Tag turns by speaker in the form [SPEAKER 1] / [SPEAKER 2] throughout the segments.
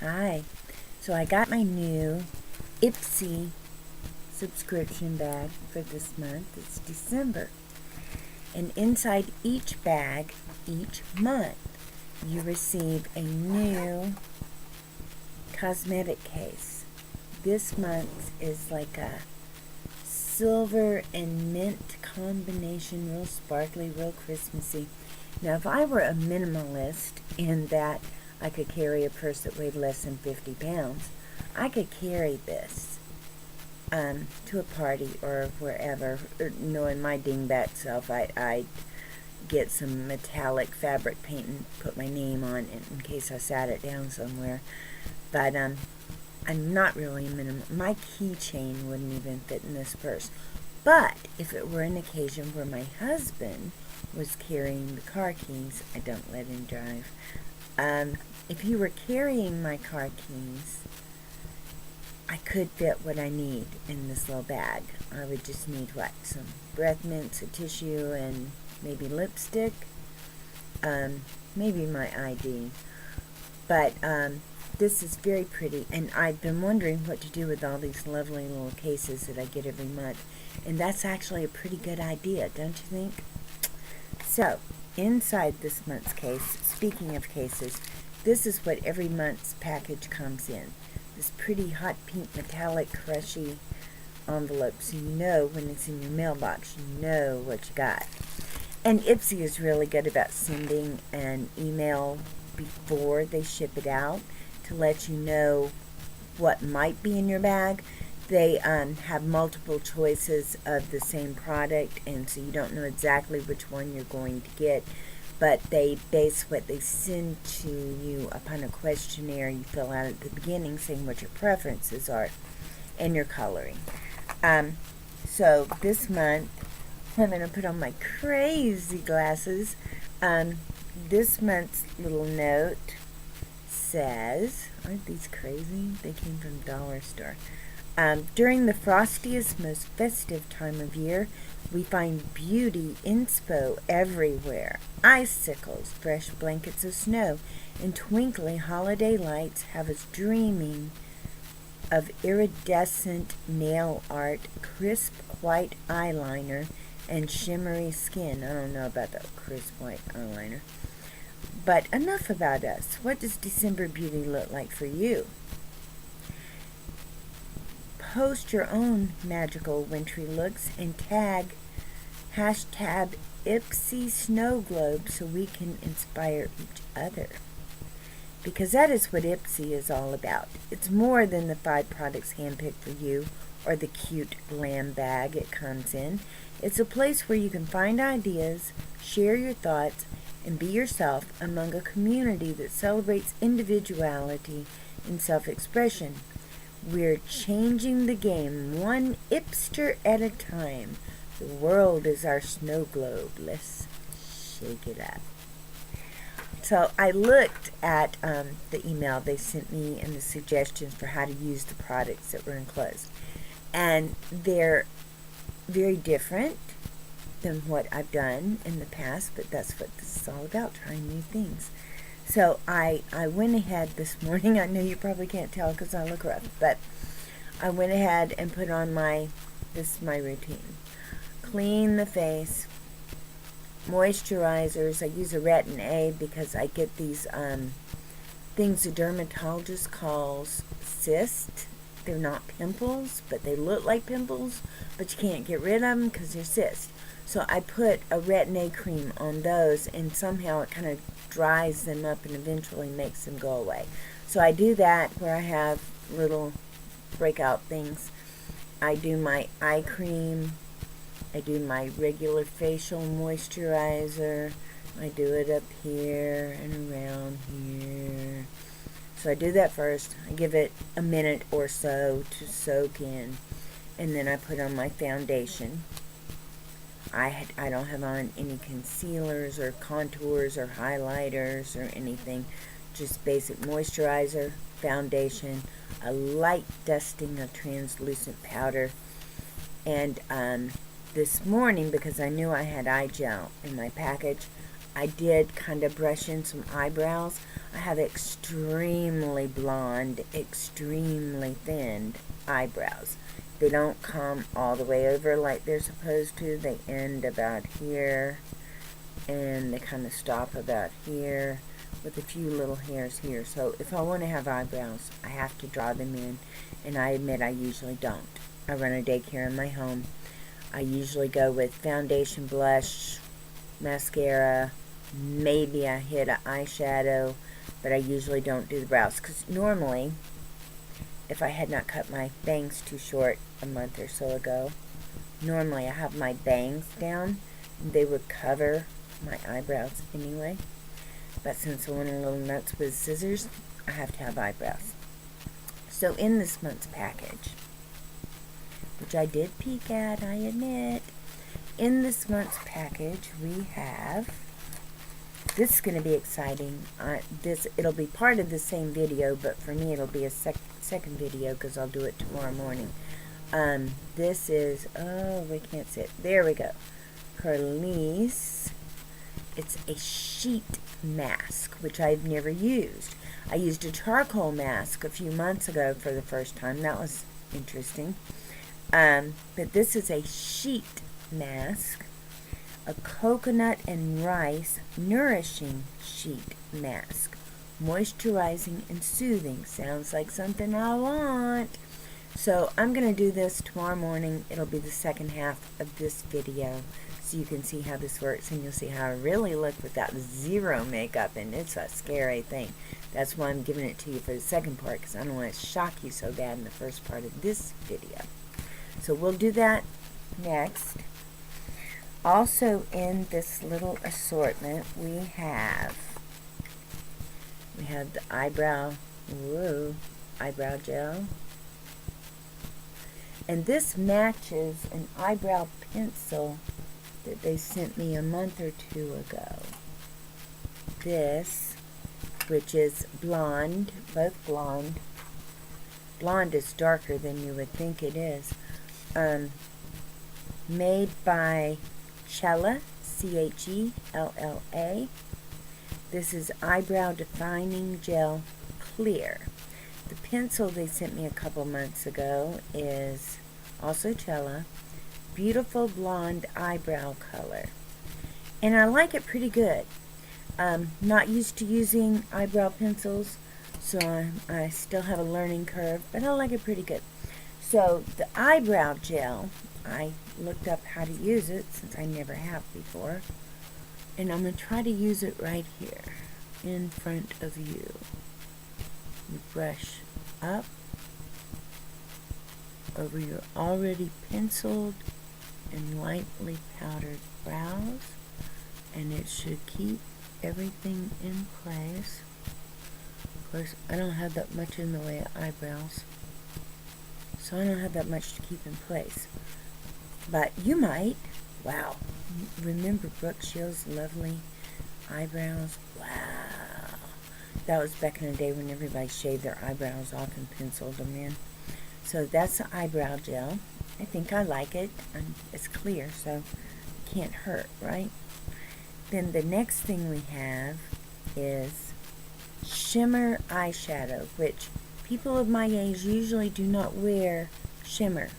[SPEAKER 1] Hi. So I got my new IPSY subscription bag for this month. It's December. And inside each bag, each month, you receive a new cosmetic case. This month is like a silver and mint combination, real sparkly, real Christmassy. Now, if I were a minimalist in that I could carry a purse that weighed less than 50 pounds, I could carry this to a party or wherever. Knowing my dingbat self, I'd get some metallic fabric paint and put my name on it in case I sat it down somewhere. But I'm not really a minimal. My keychain wouldn't even fit in this purse. But if it were an occasion where my husband was carrying the car keys, I don't let him drive. If he were carrying my car keys, I could fit what I need in this little bag. I would just need what? Some breath mints, a tissue, and maybe lipstick. Maybe my ID. But this is very pretty, and I've been wondering what to do with all these lovely little cases that I get every month. And that's actually a pretty good idea, don't you think? So, inside this month's case, speaking of cases, this is what every month's package comes in. This pretty hot pink metallic crushy envelope, so you know when it's in your mailbox, you know what you got. And IPSY is really good about sending an email before they ship it out to let you know what might be in your bag. They have multiple choices of the same product, and so you don't know exactly which one you're going to get, but they base what they send to you upon a questionnaire you fill out at the beginning saying what your preferences are and your coloring. So this month, I'm going to put on my crazy glasses. This month's little note says, aren't these crazy? They came from Dollar Store. During the frostiest, most festive time of year, we find beauty inspo everywhere. Icicles, fresh blankets of snow, and twinkling holiday lights have us dreaming of iridescent nail art, crisp white eyeliner, and shimmery skin. I don't know about that crisp white eyeliner. But enough about us. What does December beauty look like for you? Post your own magical wintry looks and tag hashtag IPSY Snow Globe so we can inspire each other. Because that is what IPSY is all about. It's more than the 5 products handpicked for you or the cute GLAMBAG it comes in. It's a place where you can find ideas, share your thoughts, and be yourself among a community that celebrates individuality and self-expression. We're changing the game one IPSter at a time. The world is our snow globe. Let's shake it up. So I looked at the email they sent me and the suggestions for how to use the products that were enclosed. And they're very different than what I've done in the past, but that's what this is all about, trying new things. So I went ahead this morning. I know you probably can't tell because I look rough, but I went ahead and put on this is my routine. Clean the face, moisturizers. I use a Retin A because I get these things a dermatologist calls cysts. They're not pimples, but they look like pimples, but you can't get rid of them because they're cysts. So I put a Retin A cream on those, and somehow it kind of dries them up and eventually makes them go away. So I do that where I have little breakout things. I do my eye cream. I do my regular facial moisturizer. I do it up here and around here. So I do that first. I give it a minute or so to soak in. And then I put on my foundation. I don't have on any concealers or contours or highlighters or anything. Just basic moisturizer, foundation, a light dusting of translucent powder. And this morning, because I knew I had eye gel in my package, I did kind of brush in some eyebrows. I have extremely blonde, extremely thinned eyebrows. They don't come all the way over like they're supposed to. They end about here, and they kind of stop about here with a few little hairs here. So if I want to have eyebrows, I have to draw them in, and I admit I usually don't. I run a daycare in my home. I usually go with foundation, blush, mascara, maybe I hit an eyeshadow, but I usually don't do the brows, because normally, if I had not cut my bangs too short a month or so ago, normally I have my bangs down, and they would cover my eyebrows anyway. But since I went a little nuts with scissors, I have to have eyebrows. So in this month's package, which I did peek at, I admit, in this month's package we have, this is going to be exciting. It'll be part of the same video, but for me it'll be a second video because I'll do it tomorrow morning. This is, oh, we can't see it. There we go. Perlice. It's a sheet mask, which I've never used. I used a charcoal mask a few months ago for the first time. That was interesting. But this is a sheet mask, a coconut and rice nourishing sheet mask, moisturizing and soothing. Sounds like something I want. So I'm going to do this tomorrow morning. It'll be the second half of this video, so you can see how this works, and you'll see how I really look without zero makeup, and it's a scary thing. That's why I'm giving it to you for the second part, because I don't want to shock you so bad in the first part of this video. So we'll do that next. Also in this little assortment, we have the eyebrow gel. And this matches an eyebrow pencil that they sent me a month or two ago. This, which is blonde, both blonde. Blonde is darker than you would think it is. Made by Chella, C-H-E-L-L-A. This is Eyebrow Defining Gel Clear. The pencil they sent me a couple months ago is also Chella. Beautiful blonde eyebrow color. And I like it pretty good. Not used to using eyebrow pencils, so I still have a learning curve, but I like it pretty good. So the eyebrow gel, I looked up how to use it since I never have before, and I'm going to try to use it right here in front of you. You brush up over your already penciled and lightly powdered brows, and it should keep everything in place. Of course, I don't have that much in the way of eyebrows, so I don't have that much to keep in place. But you might. Wow. Remember Brooke Shields' lovely eyebrows? Wow. That was back in the day when everybody shaved their eyebrows off and penciled them in. So that's the eyebrow gel. I think I like it. It's clear, so it can't hurt, right? Then the next thing we have is shimmer eyeshadow, which people of my age usually do not wear shimmer.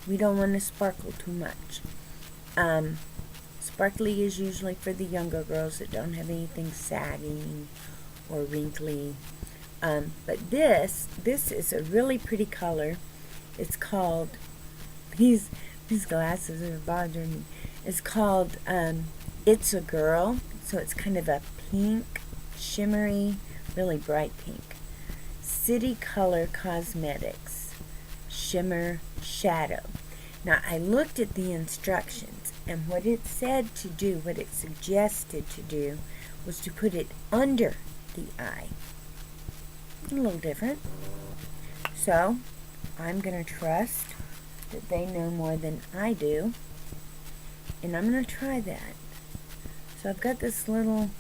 [SPEAKER 1] We don't want to sparkle too much. Sparkly is usually for the younger girls that don't have anything sagging or wrinkly. But this is a really pretty color. It's called, these glasses are bothering me. It's called It's a Girl. So it's kind of a pink, shimmery, really bright pink. City Color Cosmetics Shimmer Shadow. Now I looked at the instructions, and what it said to do, what it suggested to do, was to put it under the eye. A little different. So I'm going to trust that they know more than I do, and I'm going to try that. So I've got this little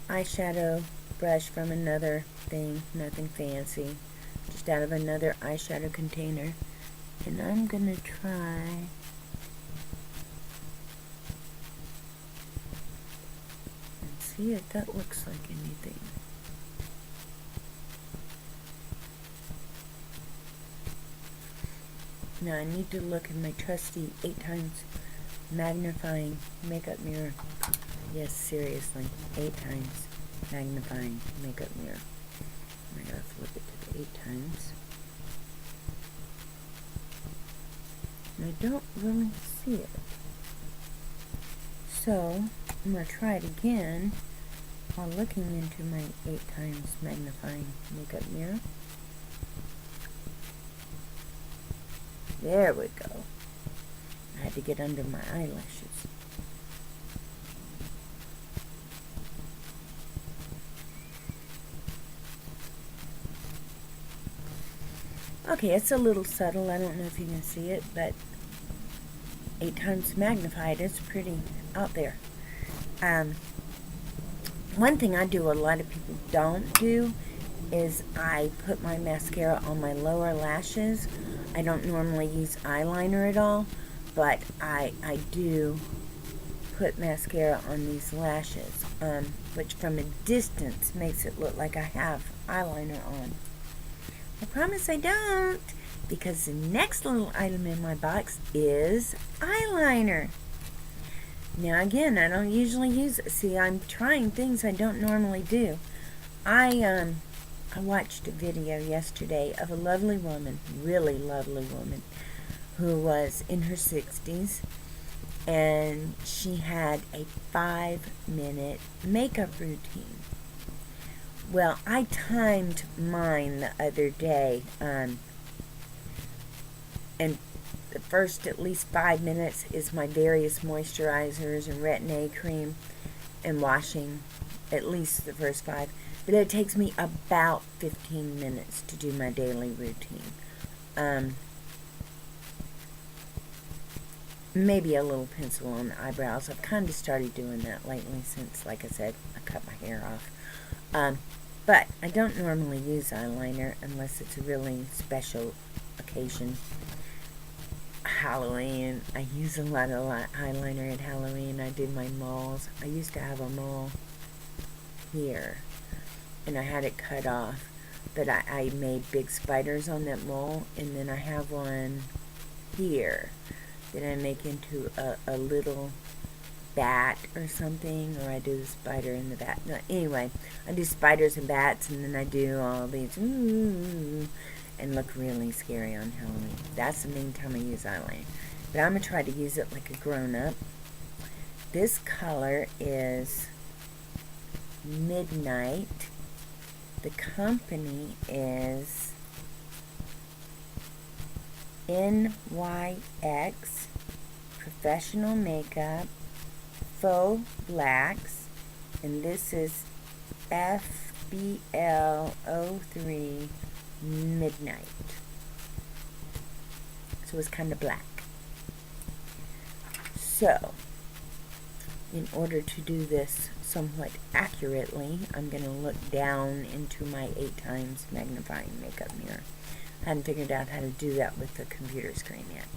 [SPEAKER 1] eyeshadow brush from another thing, nothing fancy, just out of another eyeshadow container, and I'm going to try see if that looks like anything. Now I need to look in my trusty 8 times magnifying makeup mirror. Yes, seriously, 8 times magnifying makeup mirror. I gotta flip it to the 8 times. And I don't really see it. So I'm gonna try it again while looking into my 8 times magnifying makeup mirror. There we go. I had to get under my eyelashes. Okay, it's a little subtle. I don't know if you can see it, but 8 times magnified is pretty out there. One thing I do a lot of people don't do is I put my mascara on my lower lashes. I don't normally use eyeliner at all, but I do put mascara on these lashes, which from a distance makes it look like I have eyeliner on. I promise I don't, because the next little item in my box is eyeliner. Now again, I don't usually use it. See, I'm trying things I don't normally do. I watched a video yesterday of a lovely woman, really lovely woman, who was in her 60s, and she had a 5-minute makeup routine. Well, I timed mine the other day, and the first at least 5 minutes is my various moisturizers and retin-A cream and washing, at least the first 5. But it takes me about 15 minutes to do my daily routine. Maybe a little pencil on the eyebrows. I've kind of started doing that lately since, like I said, I cut my hair off. But I don't normally use eyeliner unless it's a really special occasion. Halloween, I use a lot of eyeliner at Halloween. I do my moles. I used to have a mole here, and I had it cut off, but I made big spiders on that mole, and then I have one here that I make into a little bat or something, or I do the spider and the bat. No, anyway, I do spiders and bats, and then I do all these and look really scary on Halloween. That's the main time I use eyeliner. But I'm going to try to use it like a grown-up. This color is Midnight. The company is NYX Professional Makeup Faux Blacks, and this is FBL03 Midnight. So it's kind of black. So, in order to do this somewhat accurately, I'm going to look down into my 8 times magnifying makeup mirror. I hadn't figured out how to do that with the computer screen yet.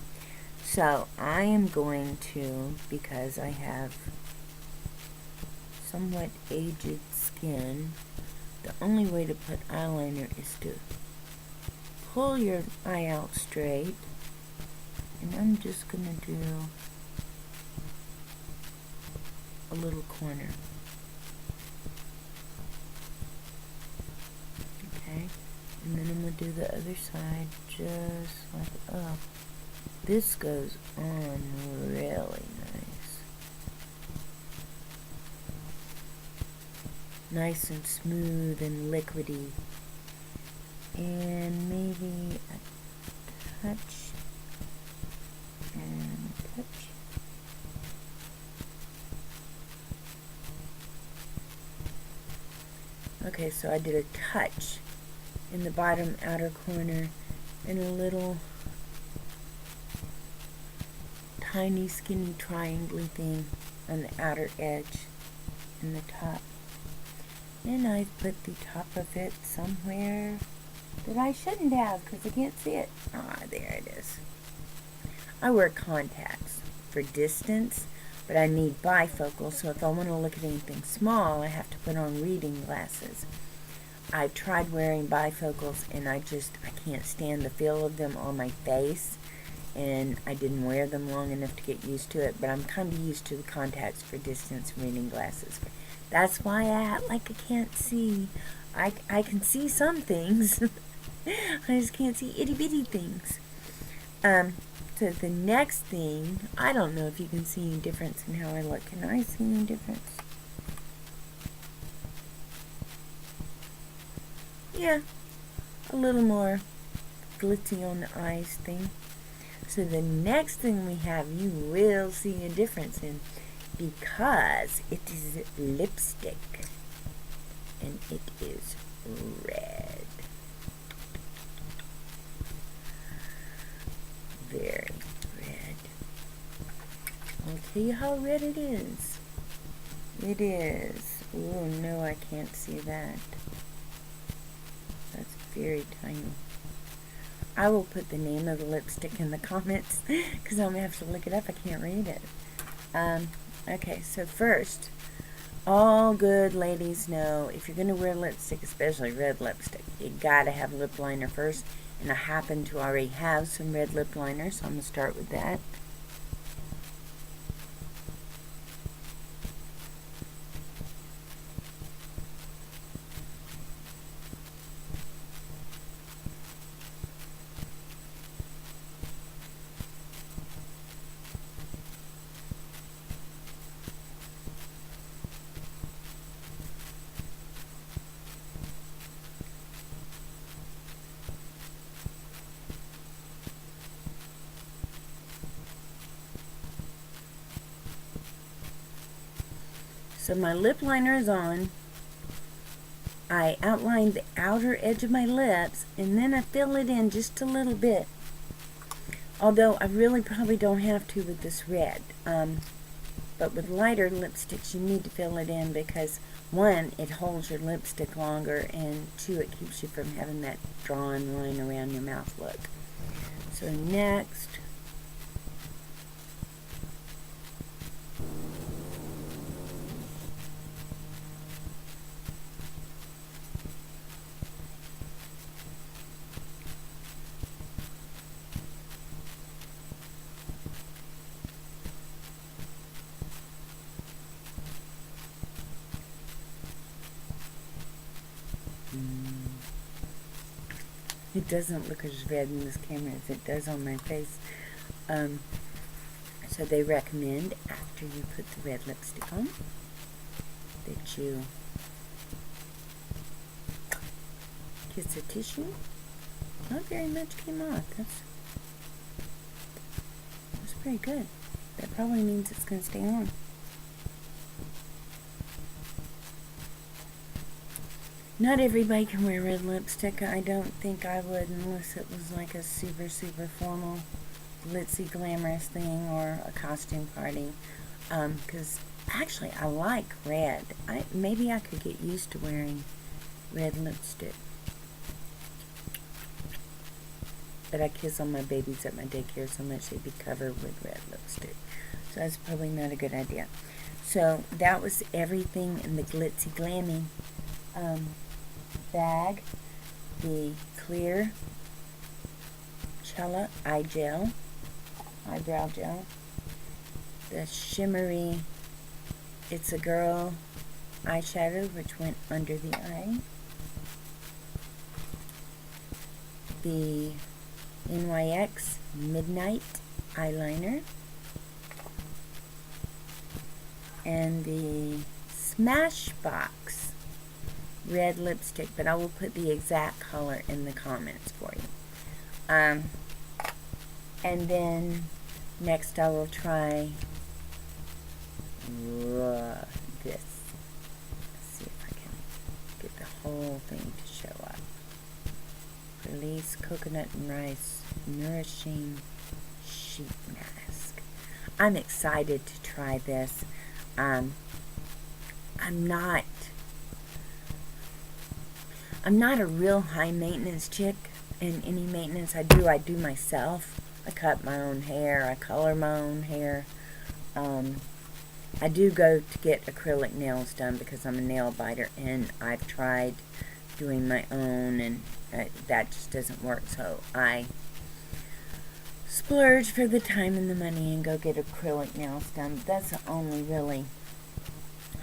[SPEAKER 1] So, I am going to, because I have somewhat aged skin, the only way to put eyeliner is to pull your eye out straight, and I'm just going to do a little corner. Okay, and then I'm going to do the other side just like up. This goes on really nice. Nice and smooth and liquidy. And maybe a touch and a touch. Okay, so I did a touch in the bottom outer corner and a little tiny skinny triangle thing on the outer edge and the top. And I put the top of it somewhere that I shouldn't have because I can't see it. Ah, there it is. I wear contacts for distance. but I need bifocal, so if I want to look at anything small, I have to put on reading glasses. I've tried wearing bifocals, and I can't stand the feel of them on my face, and I didn't wear them long enough to get used to it, but I'm kind of used to the contacts for distance reading glasses. That's why I act like I can't see. I can see some things. I just can't see itty-bitty things. So the next thing, I don't know if you can see any difference in how I look. Can I see any difference? Yeah, a little more glitzy on the eyes thing. So the next thing we have, you will see a difference in, because it is lipstick, and it is red. Very red. I'll tell you how red it is. It is. Oh no, I can't see that. That's very tiny. I will put the name of the lipstick in the comments because I'm going to have to look it up. I can't read it. Okay, so first, all good ladies know if you're going to wear lipstick, especially red lipstick, you got to have lip liner first. And I happen to already have some red lip liner, so I'm going to start with that. So my lip liner is on. I outline the outer edge of my lips, and then I fill it in just a little bit. Although I really probably don't have to with this red. But with lighter lipsticks, you need to fill it in because, one, it holds your lipstick longer, and two, it keeps you from having that drawn line around your mouth look. So next, it doesn't look as red in this camera as it does on my face. So they recommend after you put the red lipstick on that you kiss the tissue. Not very much came off. That's pretty good. That probably means it's going to stay on. Not everybody can wear red lipstick. I don't think I would unless it was like a super, super formal, glitzy, glamorous thing or a costume party. Because actually I like red. Maybe I could get used to wearing red lipstick. But I kiss on my babies at my daycare so much they'd be covered with red lipstick. So that's probably not a good idea. So that was everything in the glitzy glammy bag. The clear Chella eyebrow gel. The shimmery It's a Girl eyeshadow, which went under the eye. The NYX Midnight eyeliner. And the Smashbox red lipstick, but I will put the exact color in the comments for you. And then next I will try this. Let's see if I can get the whole thing to show up. Release Coconut and Rice Nourishing Sheet Mask. I'm excited to try this. I'm not a real high maintenance chick, and any maintenance I do myself. I cut my own hair, I color my own hair. I do go to get acrylic nails done because I'm a nail biter, and I've tried doing my own, and that just doesn't work, so I splurge for the time and the money and go get acrylic nails done. That's the only really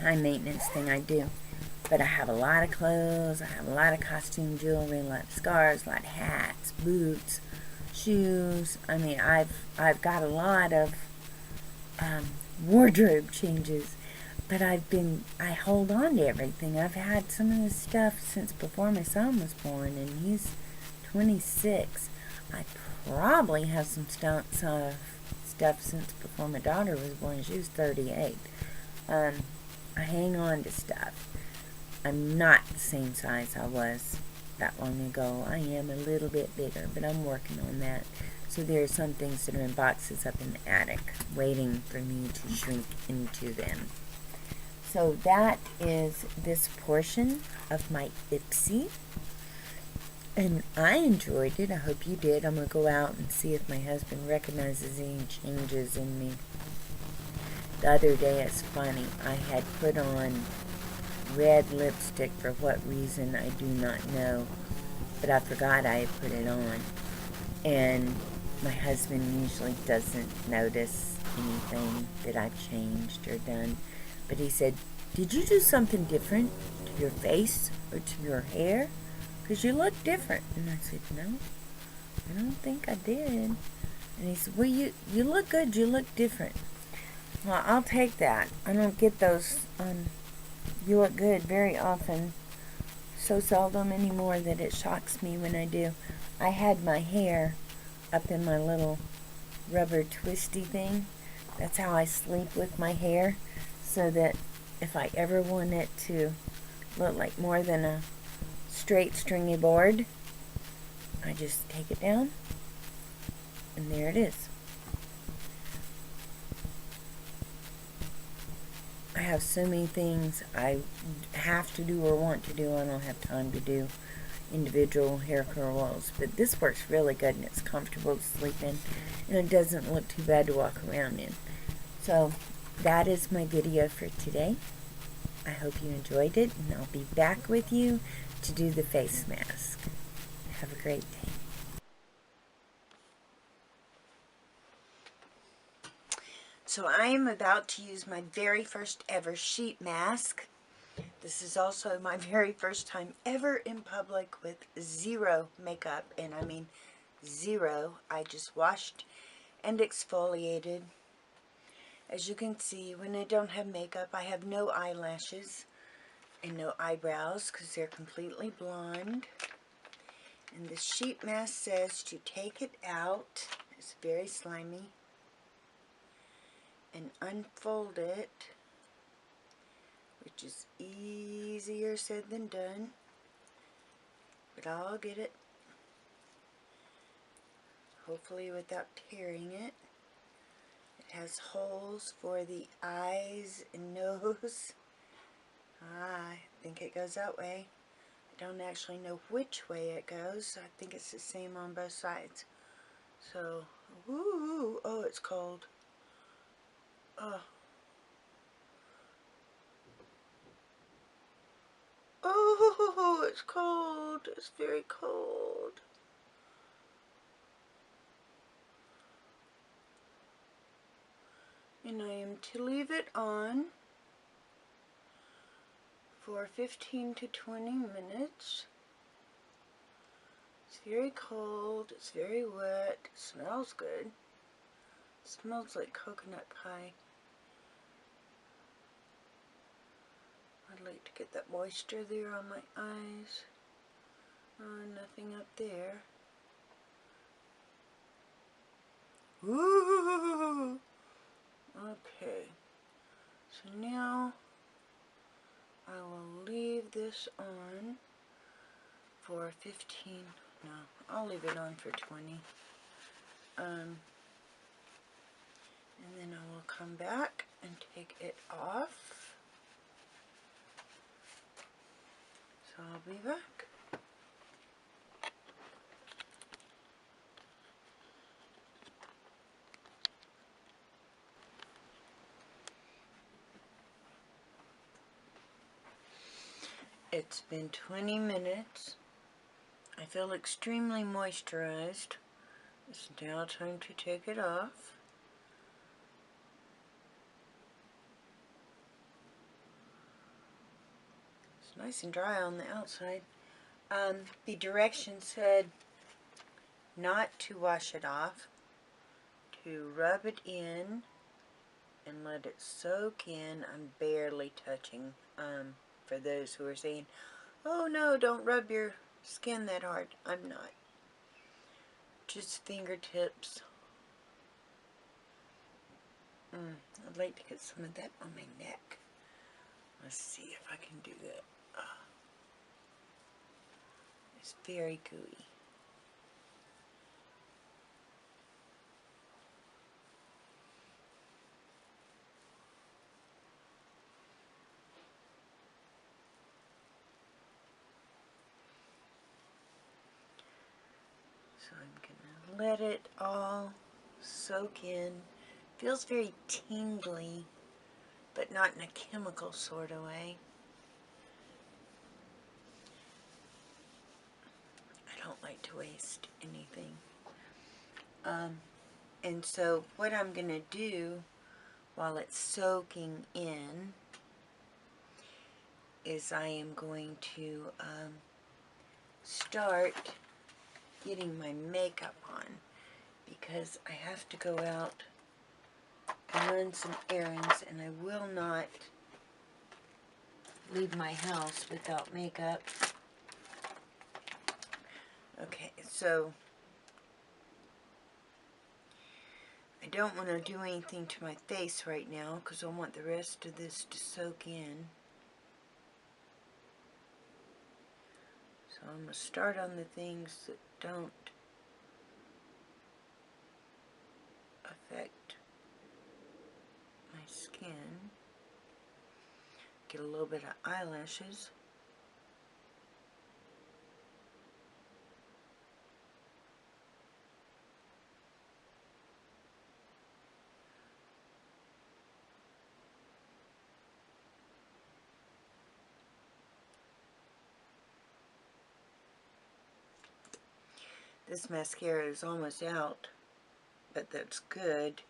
[SPEAKER 1] high maintenance thing I do. But I have a lot of clothes, I have a lot of costume jewelry, a lot of scarves, a lot of hats, boots, shoes. I mean, I've got a lot of wardrobe changes, but I hold on to everything. I've had some of this stuff since before my son was born, and he's 26. I probably have some stuff since before my daughter was born. She was 38. I hang on to stuff. I'm not the same size I was that long ago. I am a little bit bigger, but I'm working on that. So there are some things that are in boxes up in the attic waiting for me to shrink into them. So that is this portion of my IPSY. And I enjoyed it. I hope you did. I'm going to go out and see if my husband recognizes any changes in me. The other day, it's funny, I had put on red lipstick for what reason I do not know, but I forgot I had put it on, and my husband usually doesn't notice anything that I've changed or done, but he said, "Did you do something different to your face or to your hair? Because you look different." And I said, "No, I don't think I did." And he said, "Well, you look good, you look different." Well, I'll take that. I don't get those "you look good" very often. So seldom anymore that it shocks me when I do. I had my hair up in my little rubber twisty thing. That's how I sleep with my hair, so that if I ever want it to look like more than a straight stringy board, I just take it down, and there it is. I have so many things I have to do or want to do. I don't have time to do individual hair curls, but this works really good, and it's comfortable to sleep in, and it doesn't look too bad to walk around in. So that is my video for today. I hope you enjoyed it, and I'll be back with you to do the face mask. Have a great day. So I am about to use my very first ever sheet mask. This is also my very first time ever in public with zero makeup, and I mean zero. I just washed and exfoliated. As you can see, when I don't have makeup, I have no eyelashes and no eyebrows because they're completely blonde. And the sheet mask says to take it out. It's very slimy. And unfold it, which is easier said than done, but I'll get it, hopefully without tearing it. It has holes for the eyes and nose. I think it goes that way. I don't actually know which way it goes. I think it's the same on both sides. So, woo! Oh, it's cold. Oh. Oh, it's cold. It's very cold. And I am to leave it on for 15 to 20 minutes. It's very cold. It's very wet. It smells good. It smells like coconut pie. I'd like to get that moisture there on my eyes. Nothing up there. Ooh! Okay. So now I will leave this on for 15. No, I'll leave it on for 20. And then I will come back and take it off. So I'll be back. It's been 20 minutes. I feel extremely moisturized. It's now time to take it off. It's nice and dry on the outside. The directions said not to wash it off, to rub it in and let it soak in. I'm barely touching, for those who are saying, oh no, don't rub your skin that hard. I'm not. Just fingertips. I'd like to get some of that on my neck. Let's see if I can do that. It's very gooey. So I'm going to let it all soak in. Feels very tingly, but not in a chemical sort of way. I don't like to waste anything. And so what I'm going to do while it's soaking in is I am going to start getting my makeup on, because I have to go out and run some errands, and I will not leave my house without makeup. Okay, so I don't want to do anything to my face right now because I want the rest of this to soak in. So I'm going to start on the things that don't affect my skin. Get a little bit of eyelashes. This mascara is almost out, but that's good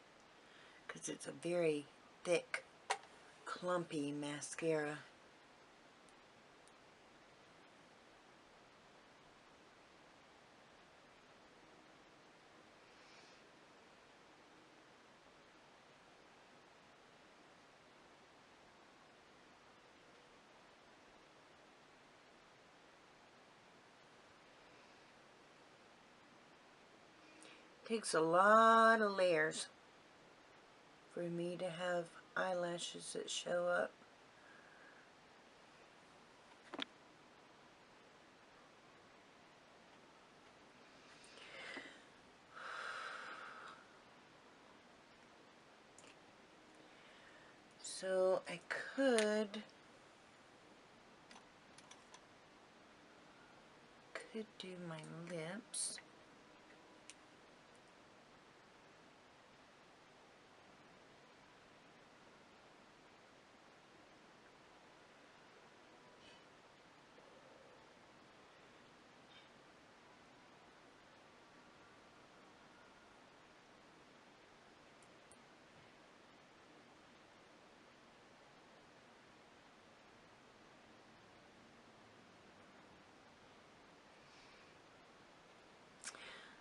[SPEAKER 1] because it's a very thick, clumpy mascara. Takes a lot of layers for me to have eyelashes that show up. So I could do my lips.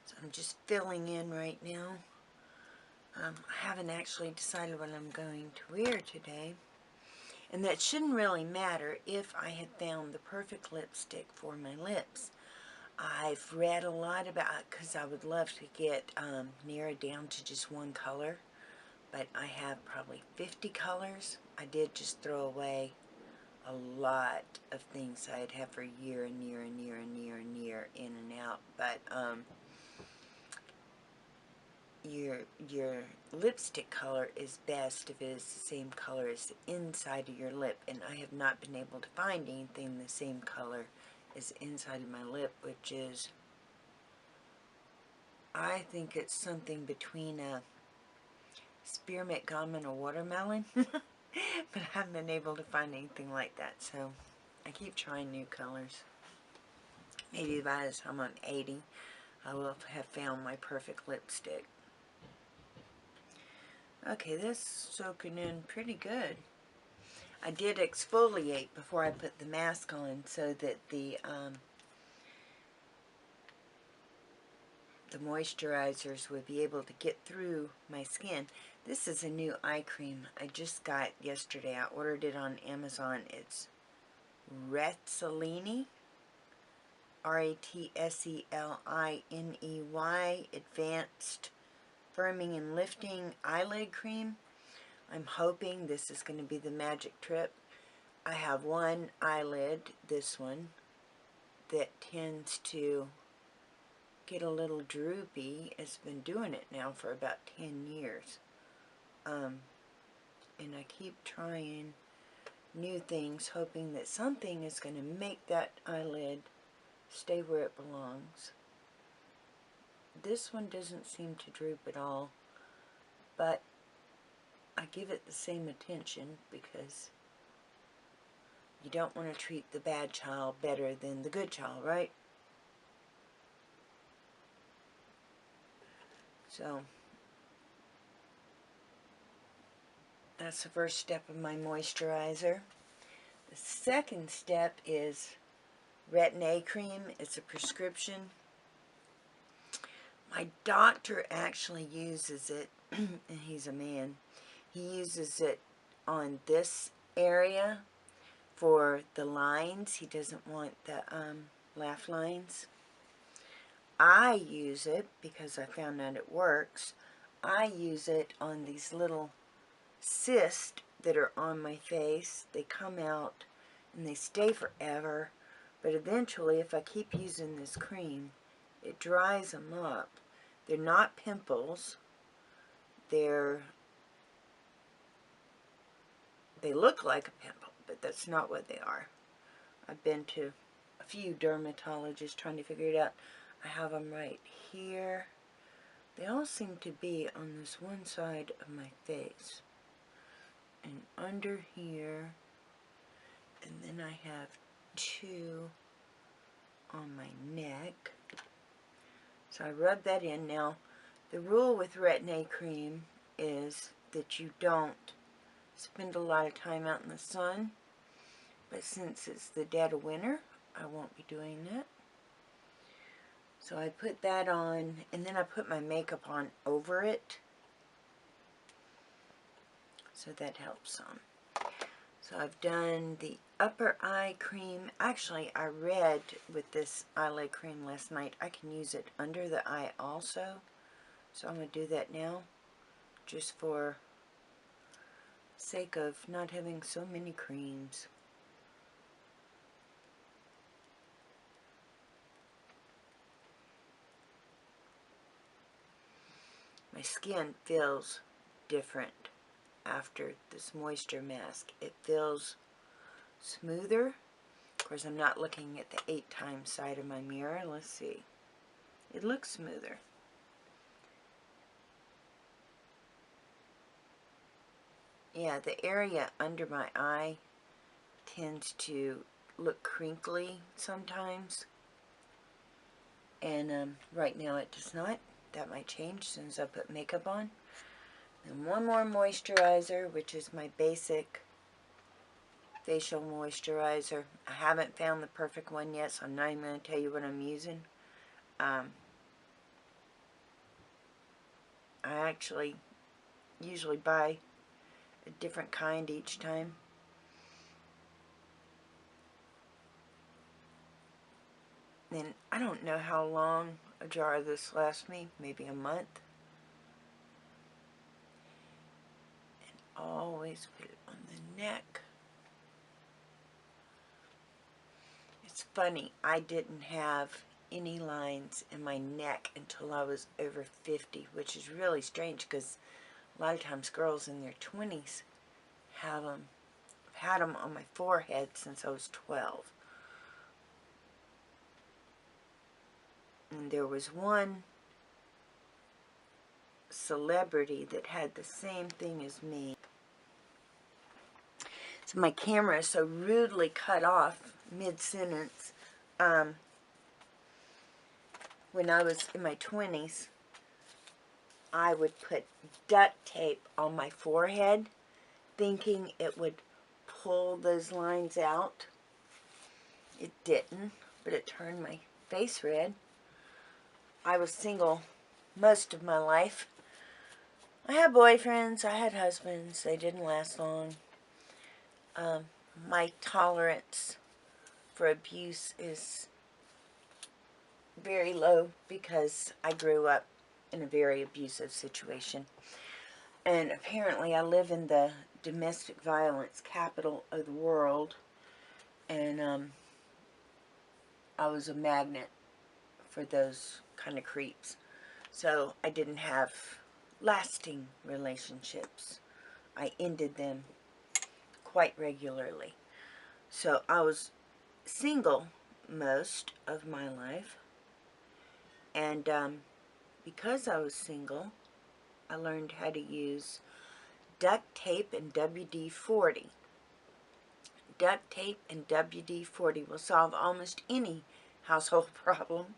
[SPEAKER 1] So I'm just filling in right now. I haven't actually decided what I'm going to wear today. And that shouldn't really matter if I had found the perfect lipstick for my lips. I've read a lot about it because I would love to get narrowed down to just one color. But I have probably 50 colors. I did just throw away a lot of things I'd have for year and year and year and year and year in and out. But your lipstick color is best if it is the same color as the inside of your lip, and I have not been able to find anything the same color as the inside of my lip, which is, I think it's something between a spearmint gum and a watermelon. But I haven't been able to find anything like that, so I keep trying new colors. Maybe by the time I'm 80, I will have found my perfect lipstick. Okay, this is soaking in pretty good. I did exfoliate before I put the mask on so that the moisturizers would be able to get through my skin. This is a new eye cream I just got yesterday. I ordered it on Amazon. It's Retzolini, R-A-T-S-E-L-I-N-E-Y, Advanced Firming and Lifting Eyelid Cream. I'm hoping this is going to be the magic trip. I have one eyelid, this one, that tends to get a little droopy. It's been doing it now for about 10 years. And I keep trying new things, hoping that something is going to make that eyelid stay where it belongs. This one doesn't seem to droop at all, but I give it the same attention because you don't want to treat the bad child better than the good child, right? So that's the first step of my moisturizer. The second step is Retin-A cream. It's a prescription. My doctor actually uses it, and he's a man. He uses it on this area for the lines. He doesn't want the laugh lines. I use it because I found out it works. I use it on these little cysts that are on my face. They come out and they stay forever, but eventually if I keep using this cream, it dries them up. They're not pimples. They look like a pimple, but that's not what they are. I've been to a few dermatologists trying to figure it out. I have them right here. They all seem to be on this one side of my face. And under here. And then I have two on my neck. So I rub that in. Now, the rule with Retin-A cream is that you don't spend a lot of time out in the sun. But since it's the dead of winter, I won't be doing that. So I put that on, and then I put my makeup on over it. So that helps some. So I've done the upper eye cream. Actually, I read with this eyelid cream last night, I can use it under the eye also. So I'm going to do that now, just for sake of not having so many creams. My skin feels different after this moisture mask. It feels smoother. Of course, I'm not looking at the 8x side of my mirror. Let's see. It looks smoother. Yeah, the area under my eye tends to look crinkly sometimes. And right now it does not. That might change as soon as I put makeup on. And one more moisturizer, which is my basic facial moisturizer. I haven't found the perfect one yet, so I'm not even going to tell you what I'm using. I actually usually buy a different kind each time. And I don't know how long a jar of this lasts me, maybe a month. And always put it on the neck. It's funny, I didn't have any lines in my neck until I was over 50, which is really strange because a lot of times girls in their 20s have them. I've had them on my forehead since I was 12. And there was one celebrity that had the same thing as me. So my camera is so rudely cut off mid-sentence. When I was in my 20s, I would put duct tape on my forehead, thinking it would pull those lines out. It didn't, but it turned my face red. I was single most of my life. I had boyfriends, I had husbands, they didn't last long. My tolerance for abuse is very low because I grew up in a very abusive situation. And apparently I live in the domestic violence capital of the world, and I was a magnet for those kind of creeps. So I didn't have lasting relationships. I ended them quite regularly. So I was single most of my life, and because I was single, I learned how to use duct tape and WD-40. Duct tape and WD-40 will solve almost any household problem,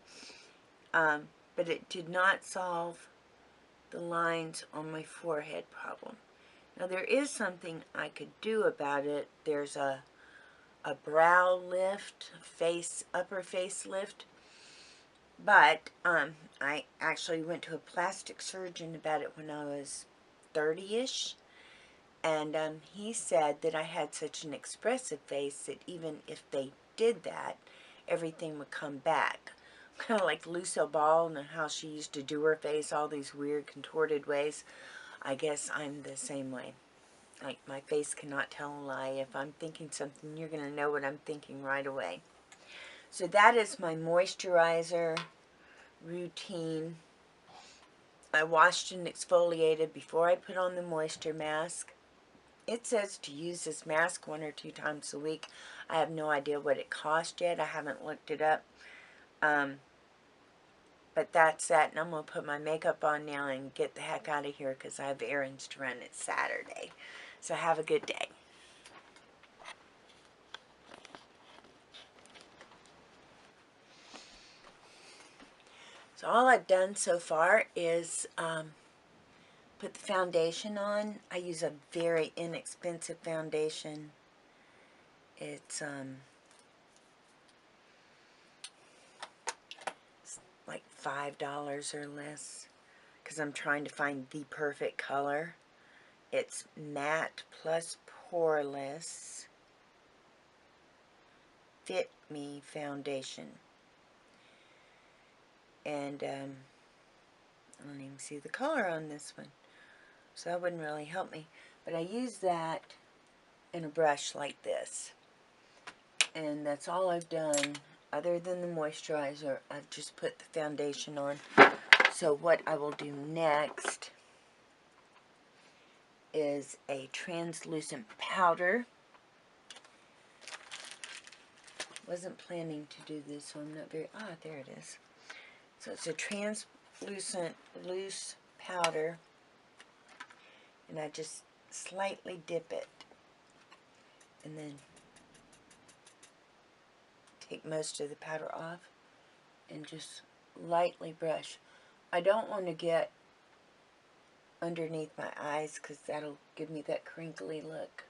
[SPEAKER 1] but it did not solve the lines on my forehead problem. Now there is something I could do about it. There's a brow lift, upper face lift, but I actually went to a plastic surgeon about it when I was 30-ish, and he said that I had such an expressive face that even if they did that, everything would come back. Kind of like Lucille Ball and how she used to do her face all these weird contorted ways. I guess I'm the same way. Like, my face cannot tell a lie. If I'm thinking something, you're going to know what I'm thinking right away. So that is my moisturizer routine. I washed and exfoliated before I put on the moisture mask. It says to use this mask 1 or 2 times a week. I have no idea what it cost yet. I haven't looked it up. But that's that, and I'm going to put my makeup on now and get the heck out of here because I have errands to run. It's Saturday. So have a good day. So all I've done so far is put the foundation on. I use a very inexpensive foundation. It's like $5 or less because I'm trying to find the perfect color. It's matte plus poreless Fit Me foundation. And I don't even see the color on this one, so that wouldn't really help me. But I use that in a brush like this. And that's all I've done other than the moisturizer. I've just put the foundation on. So what I will do next is a translucent powder. Wasn't planning to do this, so I'm not very... there it is. So it's a translucent loose powder, and I just slightly dip it, and then take most of the powder off and just lightly brush. I don't want to get underneath my eyes because that'll give me that crinkly look.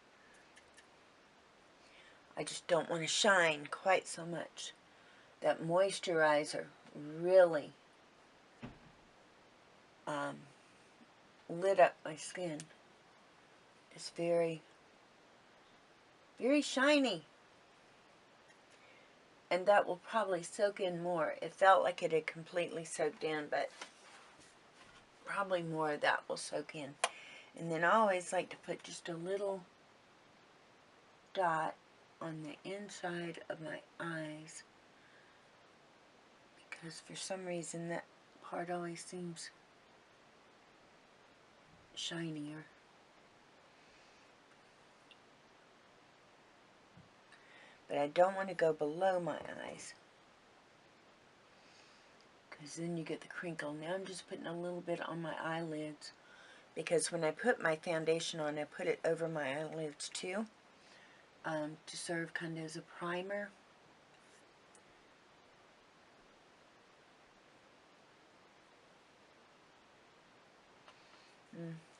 [SPEAKER 1] I just don't want to shine quite so much. That moisturizer really lit up my skin. It's very, very shiny. And that will probably soak in more. It felt like it had completely soaked in, but probably more of that will soak in. And then I always like to put just a little dot on the inside of my eyes, because for some reason that part always seems shinier. But I don't want to go below my eyes, because then you get the crinkle. Now I'm just putting a little bit on my eyelids, because when I put my foundation on, I put it over my eyelids too, to serve kind of as a primer.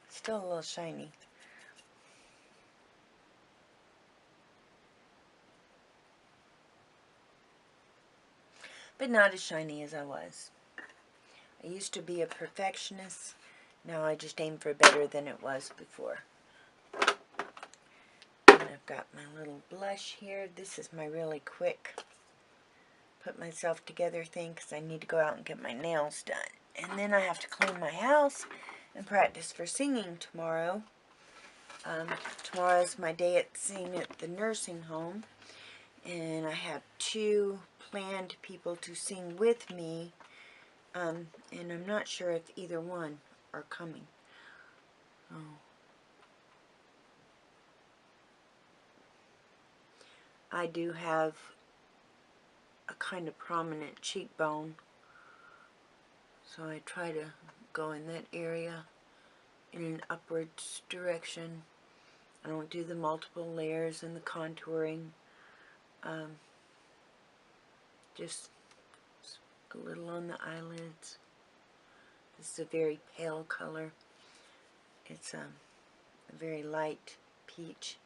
[SPEAKER 1] Still a little shiny. But not as shiny as I was. I used to be a perfectionist. Now I just aim for better than it was before. And I've got my little blush here. This is my really quick put myself together thing because I need to go out and get my nails done. And then I have to clean my house and practice for singing tomorrow. Tomorrow's my day at singing at the nursing home. And I have 2 planned people to sing with me. And I'm not sure if either one are coming. Oh. I do have a kind of prominent cheekbone, so I try to go in that area in an upwards direction. I don't do the multiple layers and the contouring. Just a little on the eyelids. This is a very pale color. It's a very light peach.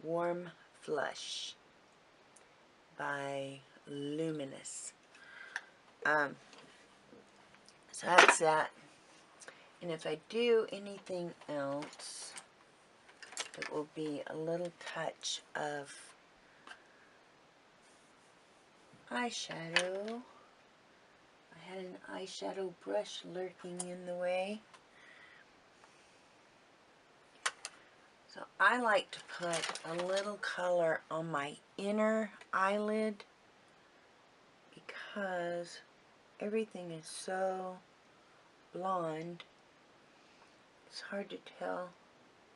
[SPEAKER 1] Warm Flush by Luminous. So that's that. And if I do anything else, it will be a little touch of eyeshadow. I had an eyeshadow brush lurking in the way. So I like to put a little color on my inner eyelid because everything is so blonde. It's hard to tell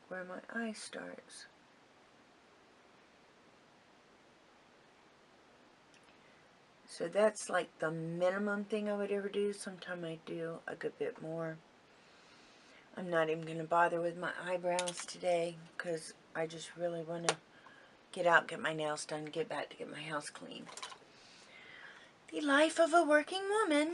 [SPEAKER 1] where my eye starts. So that's like the minimum thing I would ever do. Sometimes I do a good bit more. I'm not even going to bother with my eyebrows today because I just really want to get out, get my nails done, get back to get my house cleaned. The life of a working woman.